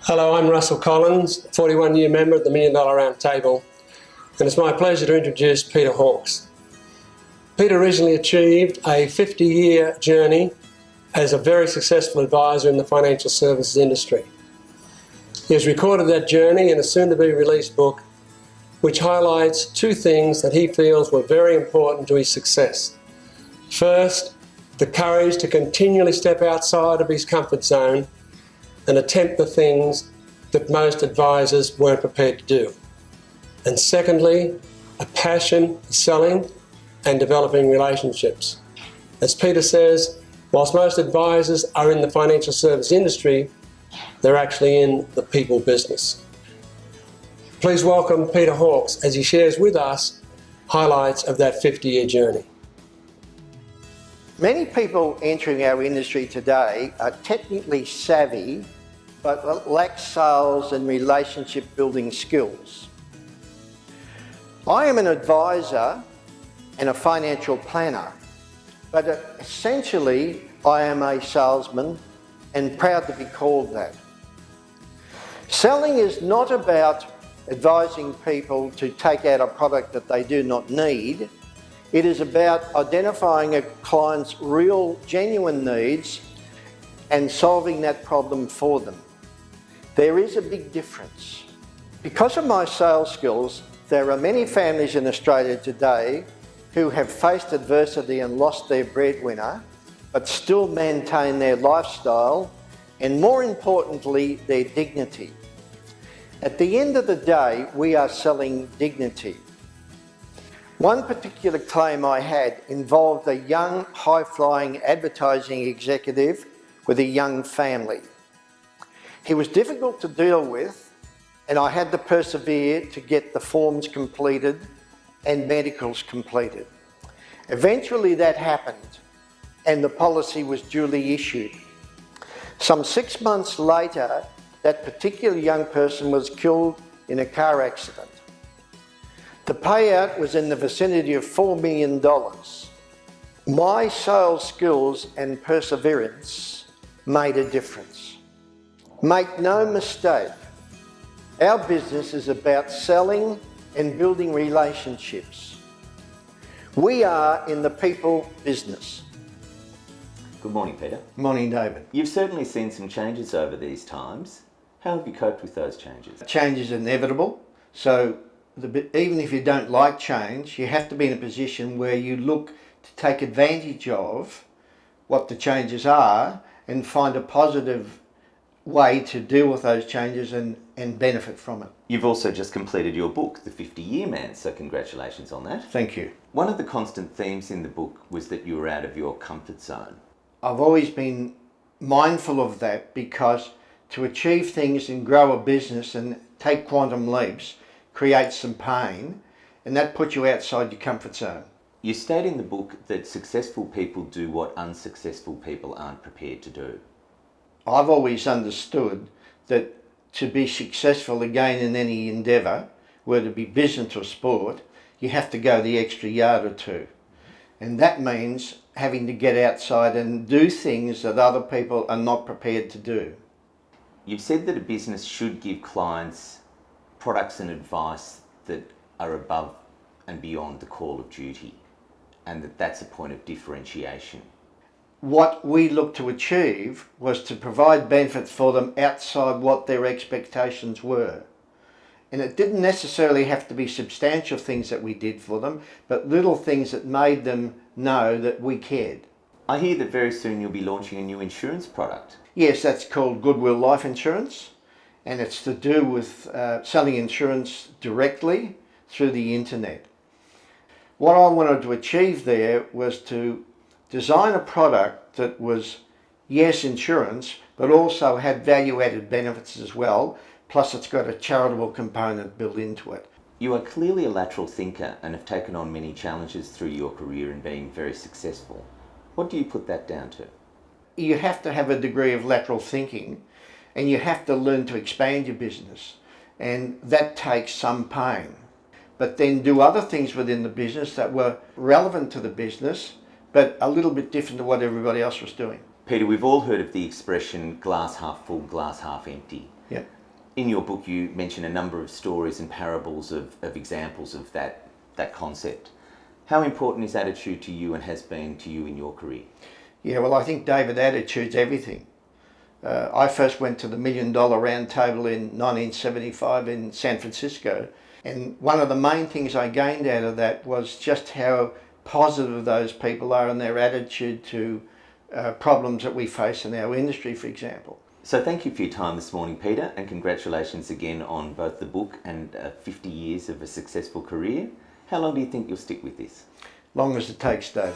Hello, I'm Russell Collins, 41-year member of the $1 Million Round Table, and it's my pleasure to introduce Peter Hawkes. Peter originally achieved a 50-year journey as a very successful advisor in the financial services industry. He has recorded that journey in a soon-to-be-released book, which highlights two things that he feels were very important to his success. First, the courage to continually step outside of his comfort zone and attempt the things that most advisors weren't prepared to do. And secondly, a passion for selling and developing relationships. As Peter says, whilst most advisors are in the financial service industry, they're actually in the people business. Please welcome Peter Hawkes as he shares with us highlights of that 50-year journey. Many people entering our industry today are technically savvy but lack sales and relationship building skills. I am an advisor and a financial planner, but essentially I am a salesman and proud to be called that. Selling is not about advising people to take out a product that they do not need. It is about identifying a client's real, genuine needs and solving that problem for them. There is a big difference. Because of my sales skills, there are many families in Australia today who have faced adversity and lost their breadwinner, but still maintain their lifestyle and, more importantly, their dignity. At the end of the day, we are selling dignity. One particular claim I had involved a young, high-flying advertising executive with a young family. He was difficult to deal with, and I had to persevere to get the forms completed and medicals completed. Eventually that happened, and the policy was duly issued. Some 6 months later, that particular young person was killed in a car accident. The payout was in the vicinity of $4 million. My sales skills and perseverance made a difference. Make no mistake, our business is about selling and building relationships. We are in the people business. Good morning, Peter. Morning, David. You've certainly seen some changes over these times. How have you coped with those changes? Change is inevitable, so even if you don't like change, you have to be in a position where you look to take advantage of what the changes are and find a positive way to deal with those changes and benefit from it. You've also just completed your book, The 50-Year Man, so congratulations on that. Thank you. One of the constant themes in the book was that you were out of your comfort zone. I've always been mindful of that because to achieve things and grow a business and take quantum leaps creates some pain, and that puts you outside your comfort zone. You state in the book that successful people do what unsuccessful people aren't prepared to do. I've always understood that to be successful again in any endeavour, whether it be business or sport, you have to go the extra yard or two. And that means having to get outside and do things that other people are not prepared to do. You've said that a business should give clients products and advice that are above and beyond the call of duty, and that that's a point of differentiation. What we looked to achieve was to provide benefits for them outside what their expectations were. And it didn't necessarily have to be substantial things that we did for them, but little things that made them know that we cared. I hear that very soon you'll be launching a new insurance product. Yes, that's called Goodwill Life Insurance, and it's to do with selling insurance directly through the internet. What I wanted to achieve there was to design a product that was, yes, insurance, but also had value-added benefits as well, plus it's got a charitable component built into it. You are clearly a lateral thinker and have taken on many challenges through your career and being very successful. What do you put that down to? You have to have a degree of lateral thinking, and you have to learn to expand your business, and that takes some pain. But then do other things within the business that were relevant to the business, but a little bit different to what everybody else was doing. Peter, we've all heard of the expression glass half full, glass half empty. Yeah. In your book, you mention a number of stories and parables of examples of that concept. How important is attitude to you and has been to you in your career? Yeah, well, I think, David, attitude's everything. I first went to the $1 Million Round Table in 1975 in San Francisco, and one of the main things I gained out of that was just how positive those people are and their attitude to problems that we face in our industry, for example. So thank you for your time this morning, Peter, and congratulations again on both the book and 50 years of a successful career. How long do you think you'll stick with this? Long as it takes, David.